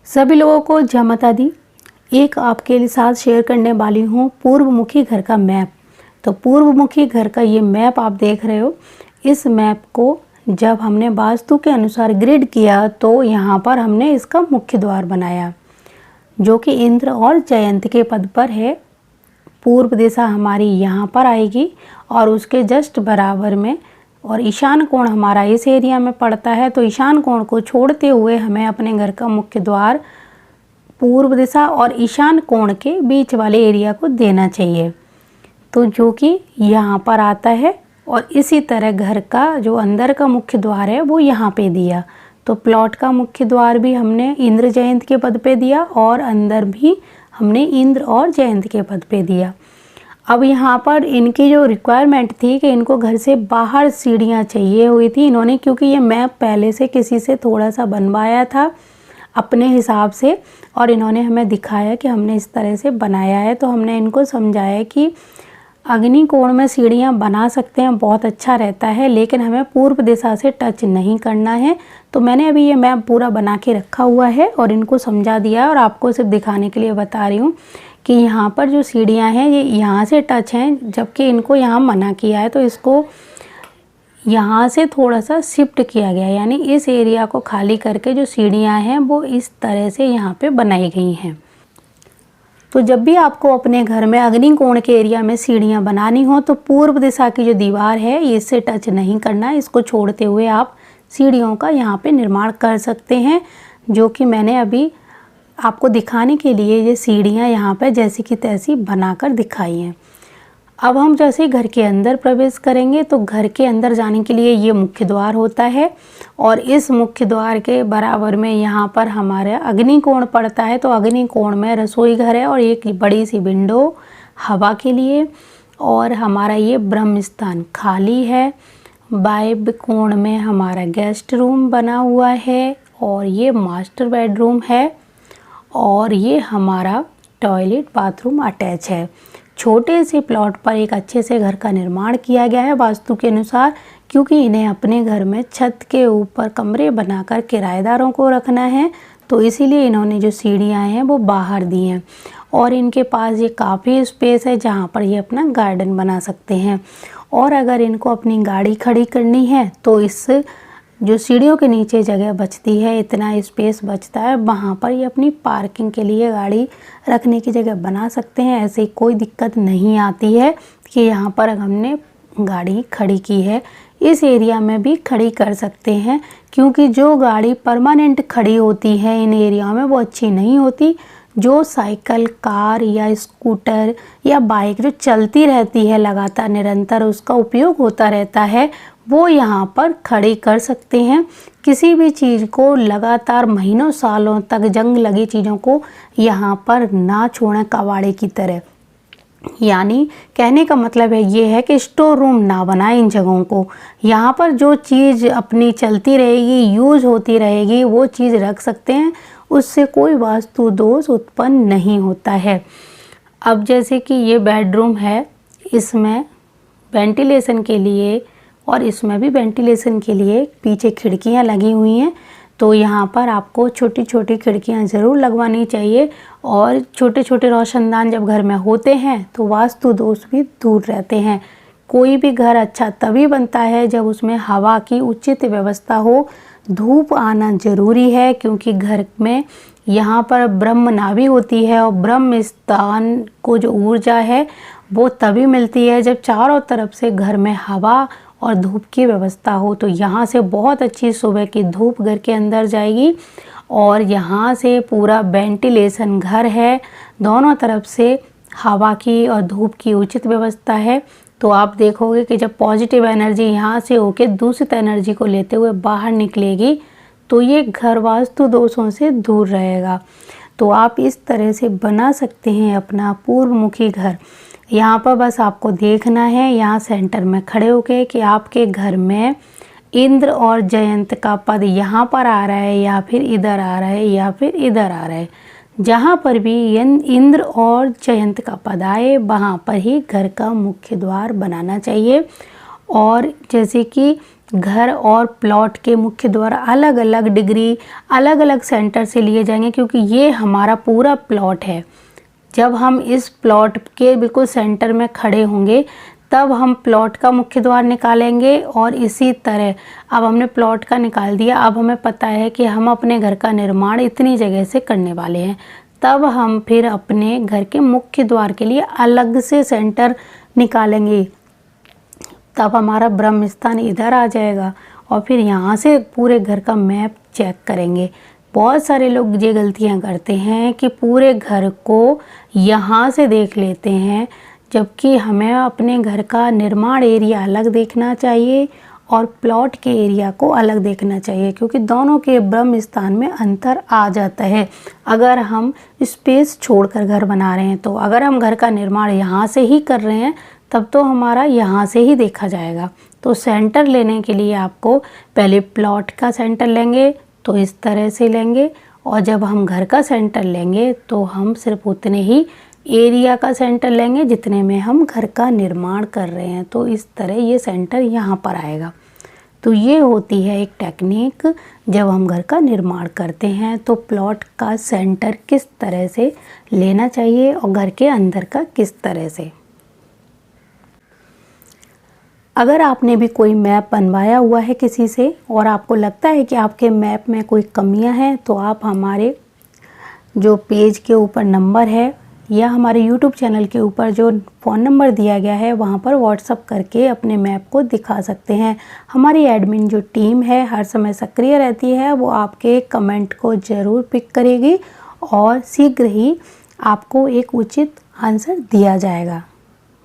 सभी लोगों को जय माता दी। एक आपके लिए साथ शेयर करने वाली हूँ पूर्वमुखी घर का मैप। तो पूर्वमुखी घर का ये मैप आप देख रहे हो। इस मैप को जब हमने वास्तु के अनुसार ग्रिड किया तो यहाँ पर हमने इसका मुख्य द्वार बनाया जो कि इंद्र और जयंत के पद पर है। पूर्व दिशा हमारी यहाँ पर आएगी और उसके जस्ट बराबर में और ईशान कोण हमारा इस एरिया में पड़ता है। तो ईशान कोण को छोड़ते हुए हमें अपने घर का मुख्य द्वार पूर्व दिशा और ईशान कोण के बीच वाले एरिया को देना चाहिए, तो जो कि यहाँ पर आता है। और इसी तरह घर का जो अंदर का मुख्य द्वार है वो यहाँ पे दिया। तो प्लॉट का मुख्य द्वार भी हमने इंद्र जयंत के पद पे दिया और अंदर भी हमने इंद्र और जयंत के पद पे दिया। अब यहाँ पर इनकी जो रिक्वायरमेंट थी कि इनको घर से बाहर सीढ़ियाँ चाहिए हुई थी इन्होंने, क्योंकि ये मैप पहले से किसी से थोड़ा सा बनवाया था अपने हिसाब से और इन्होंने हमें दिखाया कि हमने इस तरह से बनाया है। तो हमने इनको समझाया कि अग्नि कोण में सीढ़ियाँ बना सकते हैं, बहुत अच्छा रहता है, लेकिन हमें पूर्व दिशा से टच नहीं करना है। तो मैंने अभी ये मैप पूरा बना के रखा हुआ है और इनको समझा दिया और आपको सिर्फ दिखाने के लिए बता रही हूँ कि यहाँ पर जो सीढ़ियाँ हैं ये यहाँ से टच हैं, जबकि इनको यहाँ मना किया है। तो इसको यहाँ से थोड़ा सा शिफ्ट किया गया, यानी इस एरिया को खाली करके जो सीढ़ियाँ हैं वो इस तरह से यहाँ पे बनाई गई हैं। तो जब भी आपको अपने घर में अग्नि कोण के एरिया में सीढ़ियाँ बनानी हो तो पूर्व दिशा की जो दीवार है इससे टच नहीं करना है, इसको छोड़ते हुए आप सीढ़ियों का यहाँ पे निर्माण कर सकते हैं, जो कि मैंने अभी आपको दिखाने के लिए ये सीढ़ियाँ यहाँ पे जैसी की तैसी बनाकर दिखाई हैं। अब हम जैसे ही घर के अंदर प्रवेश करेंगे तो घर के अंदर जाने के लिए ये मुख्य द्वार होता है और इस मुख्य द्वार के बराबर में यहाँ पर हमारा अग्नि कोण पड़ता है। तो अग्नि कोण में रसोई घर है और एक बड़ी सी विंडो हवा के लिए, और हमारा ये ब्रह्म स्थान खाली है। वायव्य कोण में हमारा गेस्ट रूम बना हुआ है और ये मास्टर बेडरूम है और ये हमारा टॉयलेट बाथरूम अटैच है। छोटे से प्लॉट पर एक अच्छे से घर का निर्माण किया गया है वास्तु के अनुसार, क्योंकि इन्हें अपने घर में छत के ऊपर कमरे बनाकर किराएदारों को रखना है। तो इसीलिए इन्होंने जो सीढ़ियाँ हैं वो बाहर दी हैं और इनके पास ये काफ़ी स्पेस है जहाँ पर ये अपना गार्डन बना सकते हैं। और अगर इनको अपनी गाड़ी खड़ी करनी है तो इस जो सीढ़ियों के नीचे जगह बचती है, इतना स्पेस बचता है, वहाँ पर ये अपनी पार्किंग के लिए गाड़ी रखने की जगह बना सकते हैं। ऐसे कोई दिक्कत नहीं आती है कि यहाँ पर हमने गाड़ी खड़ी की है, इस एरिया में भी खड़ी कर सकते हैं, क्योंकि जो गाड़ी परमानेंट खड़ी होती है इन एरिया में वो अच्छी नहीं होती। जो साइकिल, कार या स्कूटर या बाइक जो चलती रहती है लगातार निरंतर उसका उपयोग होता रहता है, वो यहाँ पर खड़ी कर सकते हैं। किसी भी चीज़ को लगातार महीनों सालों तक जंग लगी चीज़ों को यहाँ पर ना छोड़ें कबाड़े की तरह। यानी कहने का मतलब है ये है कि स्टोर रूम ना बनाएं इन जगहों को। यहाँ पर जो चीज़ अपनी चलती रहेगी, यूज़ होती रहेगी, वो चीज़ रख सकते हैं, उससे कोई वास्तु दोष उत्पन्न नहीं होता है। अब जैसे कि ये बेडरूम है, इसमें वेंटिलेशन के लिए और इसमें भी वेंटिलेशन के लिए पीछे खिड़कियाँ लगी हुई हैं। तो यहाँ पर आपको छोटी छोटी खिड़कियाँ ज़रूर लगवानी चाहिए और छोटे छोटे रोशनदान जब घर में होते हैं तो वास्तु दोष भी दूर रहते हैं। कोई भी घर अच्छा तभी बनता है जब उसमें हवा की उचित व्यवस्था हो। धूप आना ज़रूरी है, क्योंकि घर में यहाँ पर ब्रह्म नाभि होती है और ब्रह्म स्थान को जो ऊर्जा है वो तभी मिलती है जब चारों तरफ से घर में हवा और धूप की व्यवस्था हो। तो यहाँ से बहुत अच्छी सुबह की धूप घर के अंदर जाएगी और यहाँ से पूरा वेंटिलेशन घर है, दोनों तरफ से हवा की और धूप की उचित व्यवस्था है। तो आप देखोगे कि जब पॉजिटिव एनर्जी यहाँ से होके दूषित एनर्जी को लेते हुए बाहर निकलेगी तो ये घर वास्तु दोषों से दूर रहेगा। तो आप इस तरह से बना सकते हैं अपना पूर्वमुखी घर। यहाँ पर बस आपको देखना है यहाँ सेंटर में खड़े होके कि आपके घर में इंद्र और जयंत का पद यहाँ पर आ रहा है या फिर इधर आ रहा है या फिर इधर आ रहा है। जहाँ पर भी इंद्र और जयंत का पद आए वहाँ पर ही घर का मुख्य द्वार बनाना चाहिए। और जैसे कि घर और प्लॉट के मुख्य द्वार अलग अलग डिग्री, अलग अलग सेंटर से लिए जाएंगे, क्योंकि ये हमारा पूरा प्लॉट है। जब हम इस प्लॉट के बिल्कुल सेंटर में खड़े होंगे तब हम प्लॉट का मुख्य द्वार निकालेंगे। और इसी तरह अब हमने प्लॉट का निकाल दिया, अब हमें पता है कि हम अपने घर का निर्माण इतनी जगह से करने वाले हैं, तब हम फिर अपने घर के मुख्य द्वार के लिए अलग से सेंटर निकालेंगे। तब हमारा ब्रह्म स्थान इधर आ जाएगा और फिर यहाँ से पूरे घर का मैप चेक करेंगे। बहुत सारे लोग ये गलतियाँ करते हैं कि पूरे घर को यहाँ से देख लेते हैं, जबकि हमें अपने घर का निर्माण एरिया अलग देखना चाहिए और प्लॉट के एरिया को अलग देखना चाहिए, क्योंकि दोनों के ब्रह्म स्थान में अंतर आ जाता है अगर हम स्पेस छोड़कर घर बना रहे हैं। तो अगर हम घर का निर्माण यहाँ से ही कर रहे हैं तब तो हमारा यहाँ से ही देखा जाएगा। तो सेंटर लेने के लिए आपको पहले प्लॉट का सेंटर लेंगे तो इस तरह से लेंगे, और जब हम घर का सेंटर लेंगे तो हम सिर्फ उतने ही एरिया का सेंटर लेंगे जितने में हम घर का निर्माण कर रहे हैं। तो इस तरह ये सेंटर यहाँ पर आएगा। तो ये होती है एक टेक्निक, जब हम घर का निर्माण करते हैं तो प्लॉट का सेंटर किस तरह से लेना चाहिए और घर के अंदर का किस तरह से। अगर आपने भी कोई मैप बनवाया हुआ है किसी से और आपको लगता है कि आपके मैप में कोई कमियां हैं, तो आप हमारे जो पेज के ऊपर नंबर है या हमारे YouTube चैनल के ऊपर जो फ़ोन नंबर दिया गया है वहां पर व्हाट्सअप करके अपने मैप को दिखा सकते हैं। हमारी एडमिन जो टीम है हर समय सक्रिय रहती है, वो आपके कमेंट को ज़रूर पिक करेगी और शीघ्र ही आपको एक उचित आंसर दिया जाएगा।